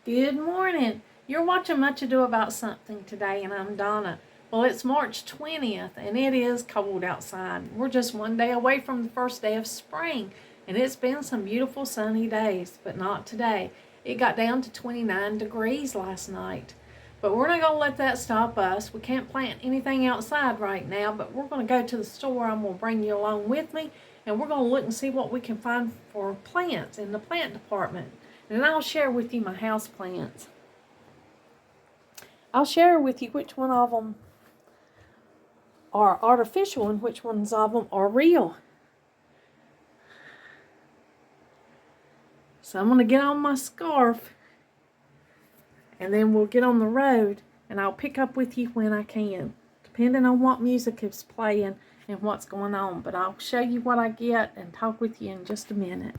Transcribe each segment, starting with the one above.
Good morning. You're watching Much Ado About Something today, and I'm Donna. Well, it's March 20th, and it is cold outside. We're just one day away from the first day of spring, and it's been some beautiful sunny days, but not today. It got down to 29 degrees last night. But we're not going to let that stop us. We can't plant anything outside right now, but we're going to go to the store. I'm going to bring you along with me, and we're going to look and see what we can find for plants in the plant department. And I'll share with you my house plants. I'll share with you which one of them are artificial and which ones of them are real. So I'm going to get on my scarf and then we'll get on the road and I'll pick up with you when I can, depending on what music is playing and what's going on. But I'll show you what I get and talk with you in just a minute.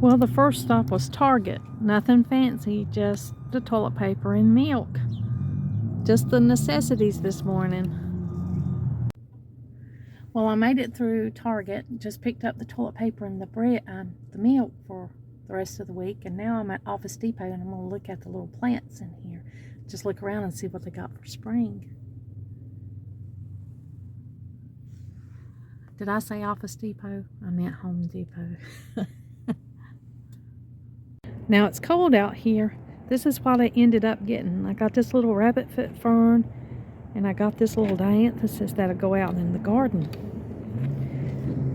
Well, the first stop was Target. Nothing fancy, just the toilet paper and milk. Just the necessities this morning. Well, I made it through Target, just picked up the toilet paper and the milk for the rest of the week, and now I'm at Office Depot and I'm going to look at the little plants in here. Just look around and see what they got for spring. Did I say Office Depot? I meant Home Depot. Now it's cold out here. This is what I ended up getting. I got this little rabbit foot fern, and I got this little dianthus that'll go out in the garden.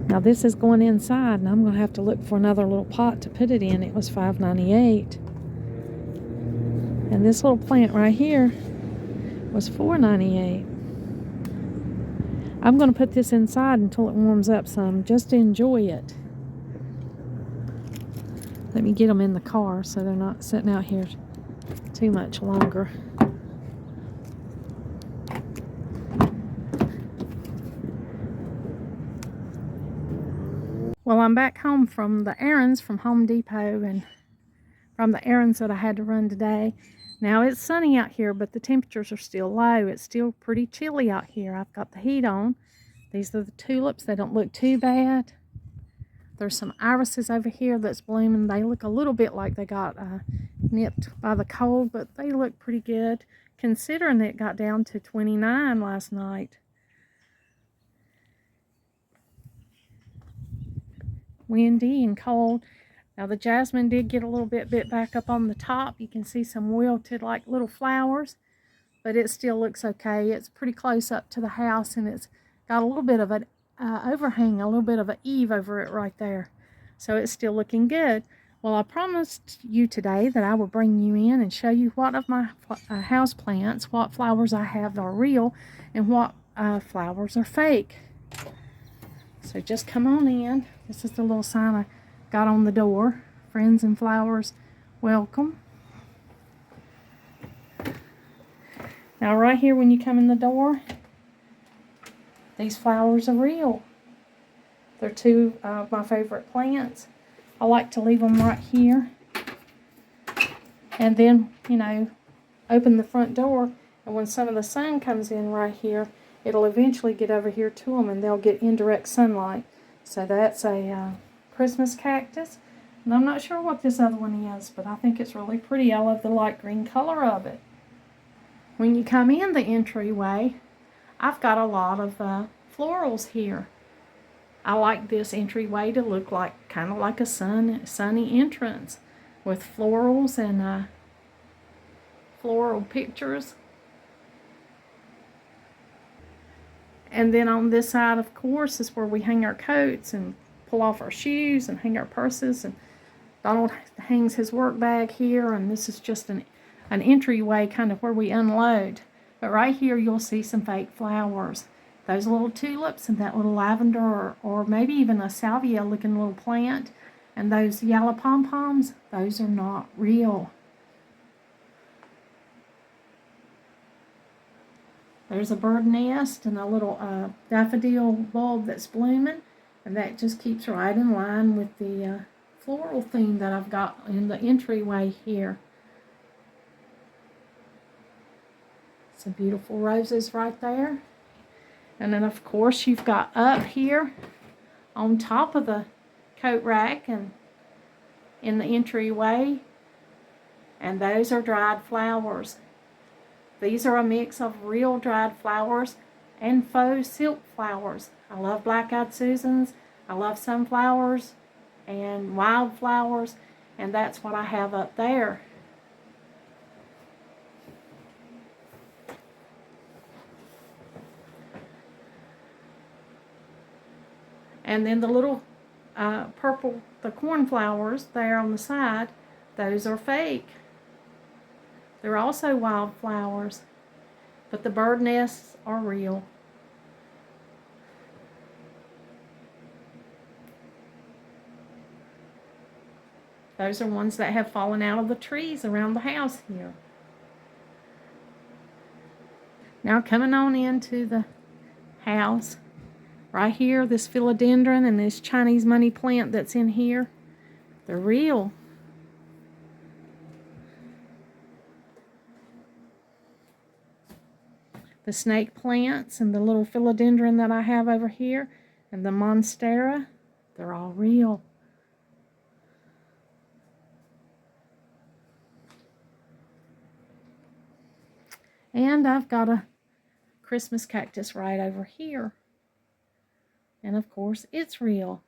Now this is going inside, and I'm going to have to look for another little pot to put it in. It was $5.98. And this little plant right here was $4.98. I'm going to put this inside until it warms up some, just to enjoy it. Let me get them in the car so they're not sitting out here too much longer. Well, I'm back home from the errands from Home Depot and from the errands that I had to run today. Now it's sunny out here, but the temperatures are still low. It's still pretty chilly out here. I've got the heat on. These are the tulips. They don't look too bad. There's some irises over here that's blooming. They look a little bit like they got nipped by the cold, but they look pretty good considering it got down to 29 last night. Windy and cold. Now the jasmine did get a little bit back up on the top. You can see some wilted like little flowers, but it still looks okay. It's pretty close up to the house, and it's got a little bit of an overhang, a little bit of an eave over it right there. So it's still looking good. Well, I promised you today that I would bring you in and show you what of my house plants, what flowers I have are real and what flowers are fake. So just come on in. This is the little sign I got on the door. Friends and flowers, welcome. Now right here when you come in the door, these flowers are real. They're two of my favorite plants. I like to leave them right here. And then, open the front door. And when some of the sun comes in right here, it'll eventually get over here to them and they'll get indirect sunlight. So that's a Christmas cactus. And I'm not sure what this other one is, but I think it's really pretty. I love the light green color of it. When you come in the entryway, I've got a lot of florals here. I like this entryway to look like kind of like a sunny entrance with florals and floral pictures. And then on this side, of course, is where we hang our coats and pull off our shoes and hang our purses. And Donald hangs his work bag here, and this is just an entryway kind of where we unload. But right here, you'll see some fake flowers. Those little tulips and that little lavender or maybe even a salvia-looking little plant. And those yellow pom-poms, those are not real. There's a bird nest and a little daffodil bulb that's blooming. And that just keeps right in line with the floral theme that I've got in the entryway here. Some beautiful roses right there. And then of course you've got up here on top of the coat rack and in the entryway, and those are dried flowers. These are a mix of real dried flowers and faux silk flowers. I love black-eyed Susans, I love sunflowers and wildflowers, and that's what I have up there. And then the little purple, the cornflowers there on the side, those are fake. They're also wildflowers, but the bird nests are real. Those are ones that have fallen out of the trees around the house here. Now coming on into the house, right here, this philodendron and this Chinese money plant that's in here, they're real. The snake plants and the little philodendron that I have over here and the monstera, they're all real. And I've got a Christmas cactus right over here. And of course, it's real.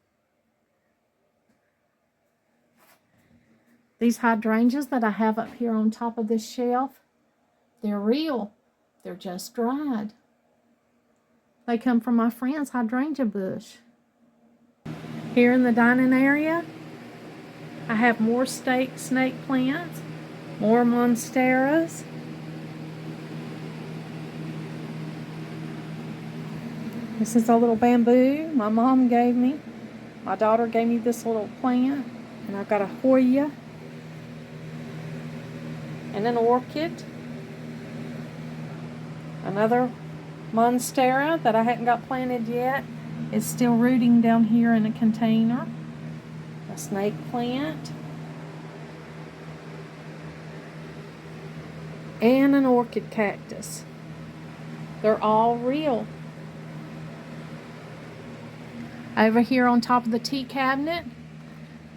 These hydrangeas that I have up here on top of this shelf, they're real. They're just dried. They come from my friend's hydrangea bush. Here in the dining area, I have more snake plants, more monsteras. This is a little bamboo my mom gave me. My daughter gave me this little plant. And I've got a Hoya and an orchid. Another monstera that I hadn't got planted yet. It's still rooting down here in a container. A snake plant. And an orchid cactus. They're all real. Over here on top of the tea cabinet,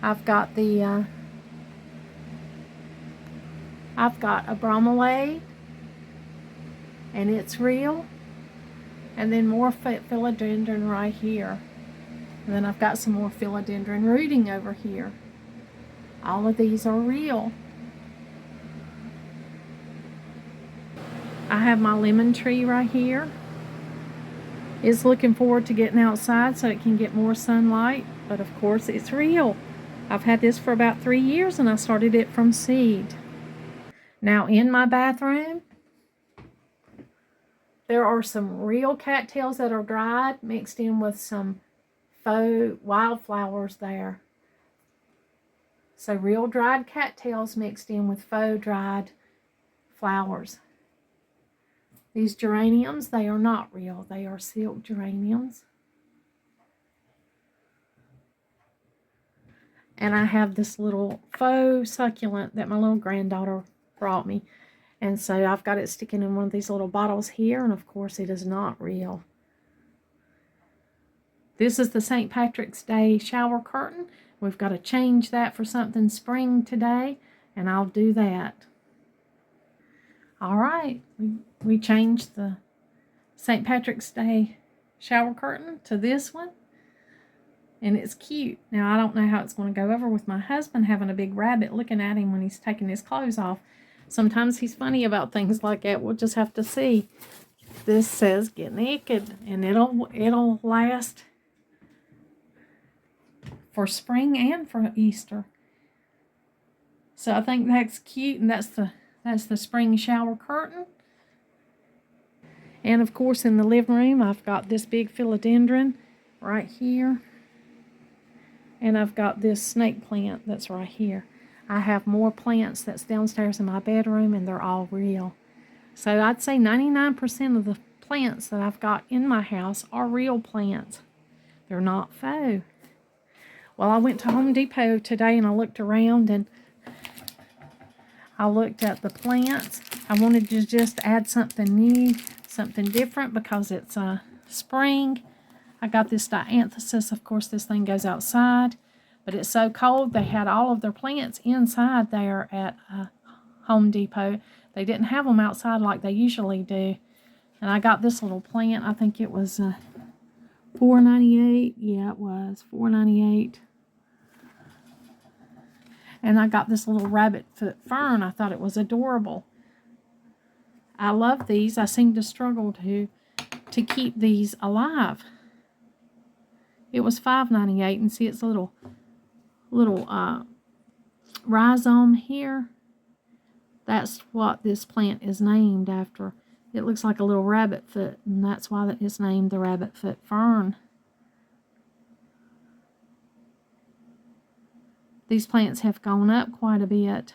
I've got a bromelaid, and it's real. And then more philodendron right here. And then I've got some more philodendron rooting over here. All of these are real. I have my lemon tree right here. It's looking forward to getting outside so it can get more sunlight, but of course it's real. I've had this for about 3 years and I started it from seed. Now in my bathroom, there are some real cattails that are dried mixed in with some faux wildflowers there. So real dried cattails mixed in with faux dried flowers. These geraniums, they are not real. They are silk geraniums. And I have this little faux succulent that my little granddaughter brought me. And so I've got it sticking in one of these little bottles here. And of course it is not real. This is the St. Patrick's Day shower curtain. We've got to change that for something spring today. And I'll do that. All right, we changed the St. Patrick's Day shower curtain to this one, and it's cute. Now, I don't know how it's going to go over with my husband having a big rabbit looking at him when he's taking his clothes off. Sometimes he's funny about things like that. We'll just have to see. This says get naked, and it'll last for spring and for Easter. So I think that's cute, and that's the spring shower curtain. And of course in the living room I've got this big philodendron right here. And I've got this snake plant that's right here. I have more plants that's downstairs in my bedroom and they're all real. So I'd say 99% of the plants that I've got in my house are real plants. They're not faux. Well, I went to Home Depot today and I looked around and I looked at the plants. I wanted to just add something new, something different because it's spring. I got this dianthus. Of course, this thing goes outside. But it's so cold, they had all of their plants inside there at Home Depot. They didn't have them outside like they usually do. And I got this little plant. I think it was $4.98. Yeah, it was $4.98. And I got this little rabbit foot fern. I thought it was adorable. I love these. I seem to struggle to keep these alive. It was $5.98, and see its little rhizome here. That's what this plant is named after. It looks like a little rabbit foot, and that's why it's named the rabbit foot fern. These plants have gone up quite a bit.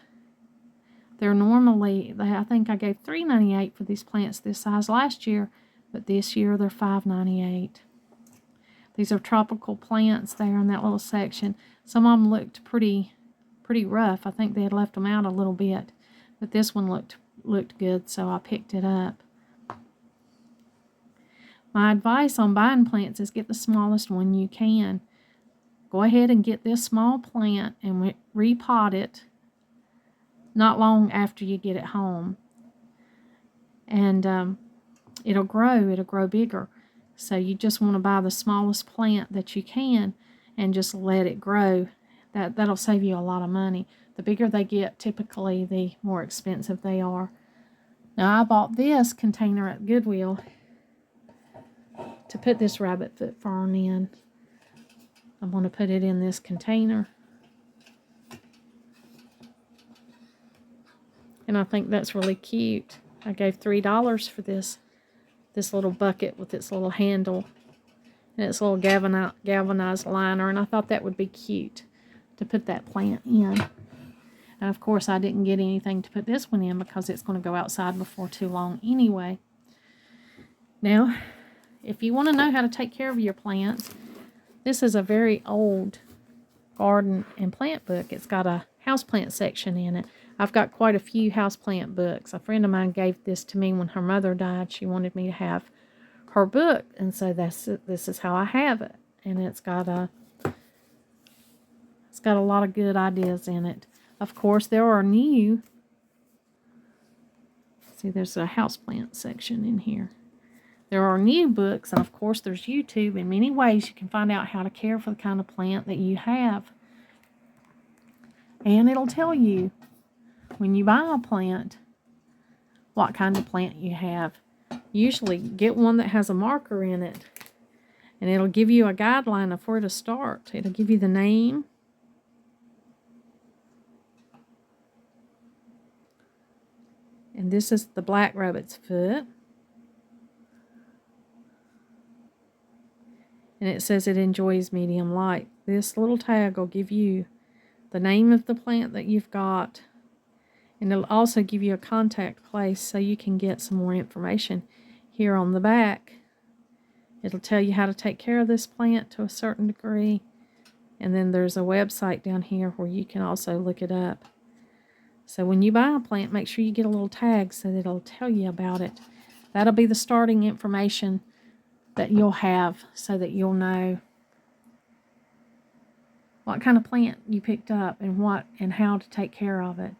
They're normally, I think I gave $3.98 for these plants this size last year, but this year they're $5.98. These are tropical plants there in that little section. Some of them looked pretty rough. I think they had left them out a little bit, but this one looked good, so I picked it up. My advice on buying plants is get the smallest one you can. Go ahead and get this small plant and repot it not long after you get it home. And it'll grow bigger. So you just want to buy the smallest plant that you can and just let it grow. That'll save you a lot of money. The bigger they get, typically, the more expensive they are. Now, I bought this container at Goodwill to put this rabbit foot fern in. I'm going to put it in this container. And I think that's really cute. I gave $3 for this little bucket with its little handle and its little galvanized liner, and I thought that would be cute to put that plant in. And of course I didn't get anything to put this one in because it's going to go outside before too long anyway. Now, if you want to know how to take care of your plants, this is a very old garden and plant book. It's got a houseplant section in it. I've got quite a few houseplant books. A friend of mine gave this to me when her mother died. She wanted me to have her book, and so this is how I have it. And it's got a lot of good ideas in it. Of course, there are new. See, there's a houseplant section in here. There are new books, and of course, there's YouTube. In many ways, you can find out how to care for the kind of plant that you have. And it'll tell you when you buy a plant what kind of plant you have. Usually get one that has a marker in it, and it'll give you a guideline of where to start. It'll give you the name, and this is the black rabbit's foot, and it says it enjoys medium light. This little tag will give you the name of the plant that you've got, and it'll also give you a contact place so you can get some more information. Here on the back, it'll tell you how to take care of this plant to a certain degree, and then there's a website down here where you can also look it up. So when you buy a plant, make sure you get a little tag so that it'll tell you about it. That'll be the starting information that you'll have so that you'll know what kind of plant you picked up and how to take care of it.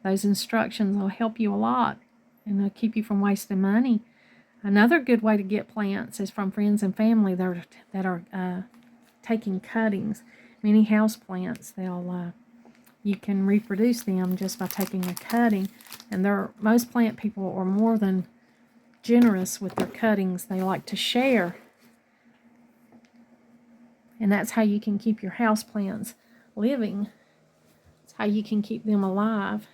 Those instructions will help you a lot, and they'll keep you from wasting money. Another good way to get plants is from friends and family that are taking cuttings. Many house plants, you can reproduce them just by taking a cutting, and most plant people are more than generous with their cuttings. They like to share, and that's how you can keep your house plants living. It's how you can keep them alive.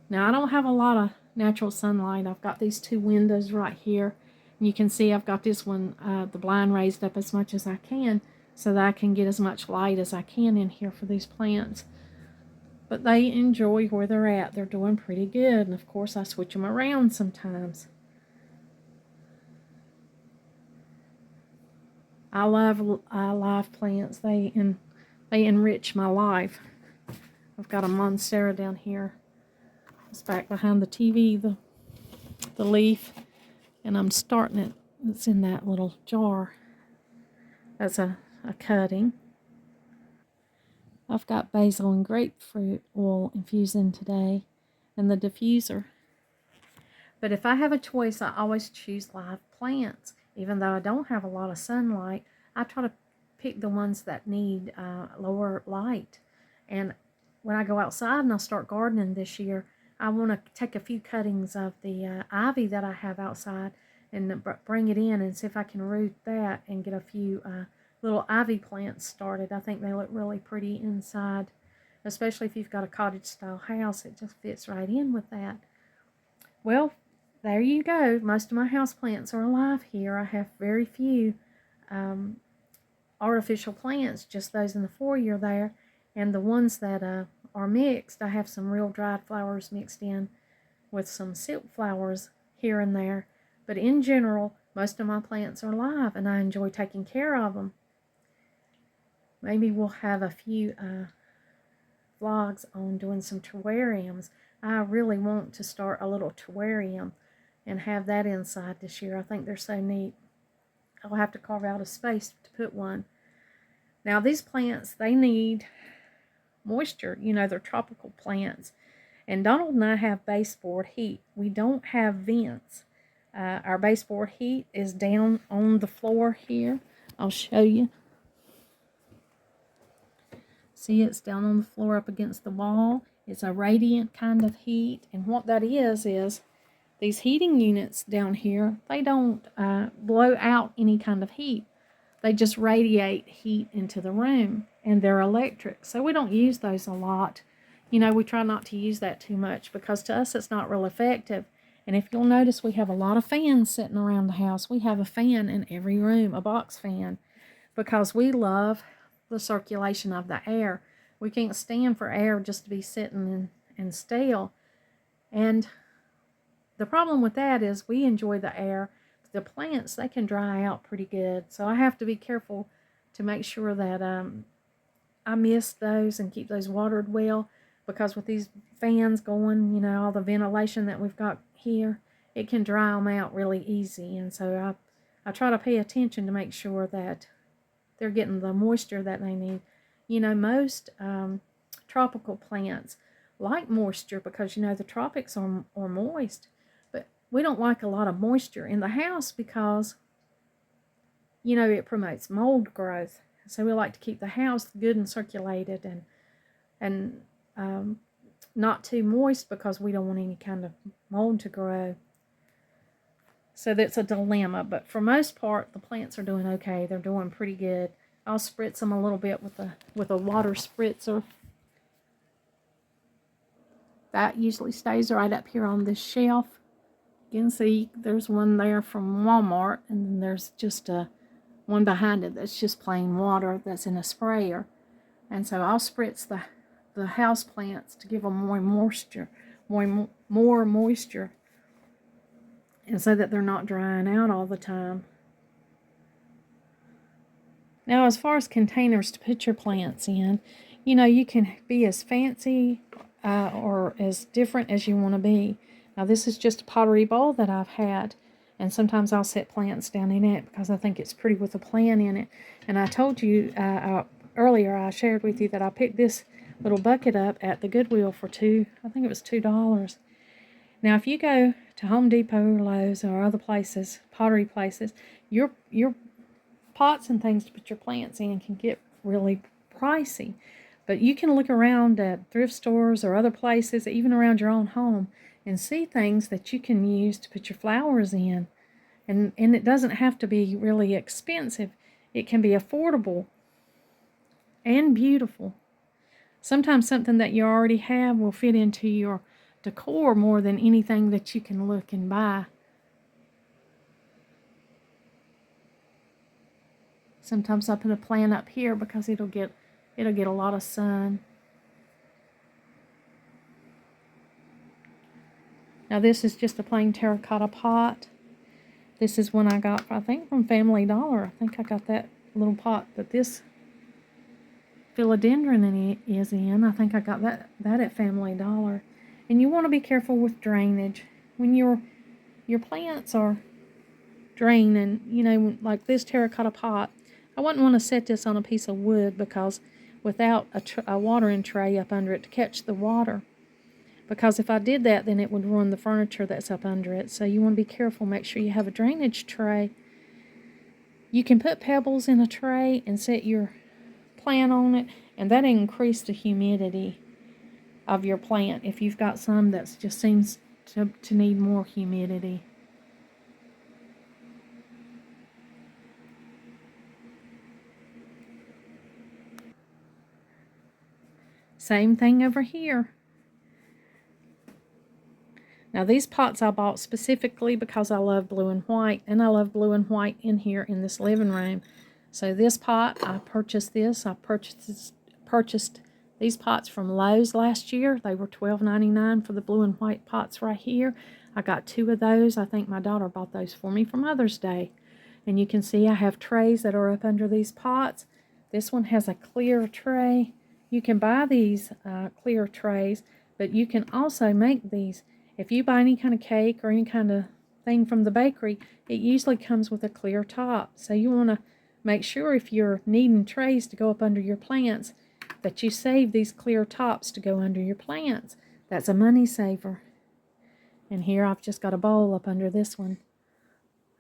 Now, I don't have a lot of natural sunlight. I've got these two windows right here. And you can see I've got this one, the blind raised up as much as I can so that I can get as much light as I can in here for these plants. But they enjoy where they're at. They're doing pretty good. And of course, I switch them around sometimes. I love plants. They enrich my life. I've got a monstera down here. It's back behind the TV, the leaf, and I'm starting it. It's in that little jar. That's a cutting. I've got basil and grapefruit oil infusing today in the diffuser. But if I have a choice, I always choose live plants. Even though I don't have a lot of sunlight, I try to pick the ones that need lower light. And when I go outside and I'll start gardening this year, I want to take a few cuttings of the ivy that I have outside and bring it in and see if I can root that and get a few little ivy plants started. I think they look really pretty inside, especially if you've got a cottage style house. It just fits right in with that. Well, there you go. Most of my houseplants are alive here. I have very few artificial plants, just those in the foyer there. And the ones that are mixed, I have some real dried flowers mixed in with some silk flowers here and there. But in general, most of my plants are alive, and I enjoy taking care of them. Maybe we'll have a few vlogs on doing some terrariums. I really want to start a little terrarium and have that inside this year. I think they're so neat. I'll have to carve out a space to put one. Now these plants, they need moisture. You know, they're tropical plants. And Donald and I have baseboard heat. We don't have vents. Our baseboard heat is down on the floor here. I'll show you. See, it's down on the floor up against the wall. It's a radiant kind of heat. And what that is these heating units down here, they don't blow out any kind of heat. They just radiate heat into the room, and they're electric. So we don't use those a lot. You know, we try not to use that too much because to us it's not real effective. And if you'll notice, we have a lot of fans sitting around the house. We have a fan in every room, a box fan, because we love the circulation of the air. We can't stand for air just to be sitting and still. And the problem with that is we enjoy the air. The plants, they can dry out pretty good. So I have to be careful to make sure that I mist those and keep those watered well, because with these fans going, you know, all the ventilation that we've got here, it can dry them out really easy. And so I try to pay attention to make sure that they're getting the moisture that they need. You know, most tropical plants like moisture because, you know, the tropics are moist. But we don't like a lot of moisture in the house because, you know, it promotes mold growth. So we like to keep the house good and circulated and not too moist because we don't want any kind of mold to grow. So that's a dilemma. But for most part, the plants are doing okay. They're doing pretty good. I'll spritz them a little bit with a water spritzer. That usually stays right up here on this shelf. You can see there's one there from Walmart, and then there's just one behind it that's just plain water that's in a sprayer. And so I'll spritz the house plants to give them more moisture, more moisture, and so that they're not drying out all the time. Now, as far as containers to put your plants in, you know, you can be as fancy or as different as you want to be. Now, this is just a pottery bowl that I've had, and sometimes I'll set plants down in it because I think it's pretty with a plant in it. And I told you earlier, I shared with you that I picked this little bucket up at the Goodwill for I think it was $2. Now, if you go to Home Depot or Lowe's or other places, pottery places, your pots and things to put your plants in can get really pricey. But you can look around at thrift stores or other places, even around your own home, and see things that you can use to put your flowers in. And it doesn't have to be really expensive. It can be affordable and beautiful. Sometimes something that you already have will fit into your decor more than anything that you can look and buy. Sometimes I put a plant up here because it'll get a lot of sun. Now this is just a plain terracotta pot. This is one I got, I think, from Family Dollar. I think I got that little pot that this philodendron is in. I think I got that at Family Dollar. And you want to be careful with drainage. When your plants are draining, you know, like this terracotta pot, I wouldn't want to set this on a piece of wood because without a watering tray up under it to catch the water. Because if I did that, then it would ruin the furniture that's up under it. So you want to be careful. Make sure you have a drainage tray. You can put pebbles in a tray and set your plant on it, and that increases the humidity of your plant if you've got some that just seems to need more humidity. Same thing over here. Now these pots I bought specifically because I love blue and white, and I love blue and white in here in this living room. So this pot, I purchased this. I purchased these pots from Lowe's last year. They were $12.99 for the blue and white pots right here. I got 2 of those. I think my daughter bought those for me for Mother's Day. And you can see I have trays that are up under these pots. This one has a clear tray. You can buy these clear trays, but you can also make these. If you buy any kind of cake or any kind of thing from the bakery, it usually comes with a clear top. So you want to make sure if you're needing trays to go up under your plants that you save these clear tops to go under your plants. That's a money saver. And here I've just got a bowl up under this one,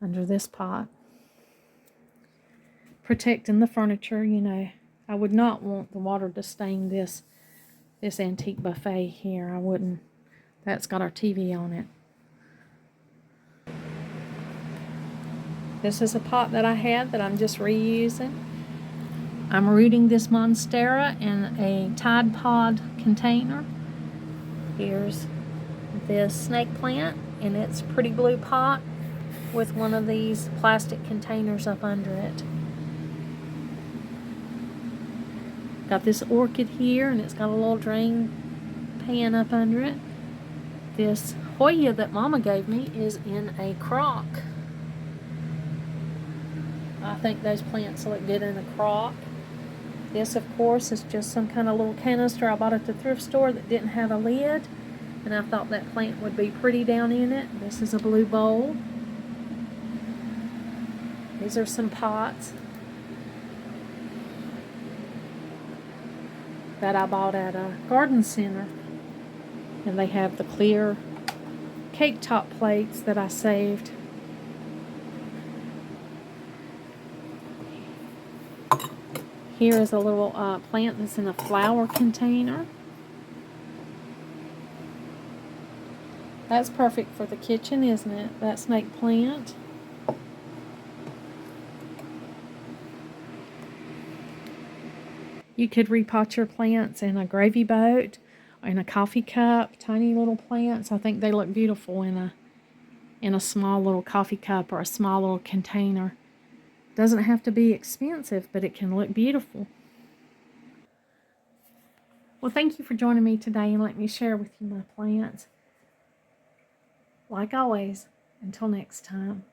under this pot. Protecting the furniture, you know. I would not want the water to stain this antique buffet here. I wouldn't. That's got our TV on it. This is a pot that I had that I'm just reusing. I'm rooting this Monstera in a Tide Pod container. Here's this snake plant in its pretty blue pot with one of these plastic containers up under it. Got this orchid here, and it's got a little drain pan up under it. This Hoya that Mama gave me is in a crock. I think those plants look good in a crock. This, of course, is just some kind of little canister I bought at the thrift store that didn't have a lid, and I thought that plant would be pretty down in it. This is a blue bowl. These are some pots that I bought at a garden center. And they have the clear cake top plates that I saved. Here is a little plant that's in a flower container. That's perfect for the kitchen, isn't it? That snake plant. You could repot your plants in a gravy boat, in a coffee cup, tiny little plants. I think they look beautiful in a small little coffee cup or a small little container. Doesn't have to be expensive, but it can look beautiful. Well, thank you for joining me today and let me share with you my plants. Like always, until next time.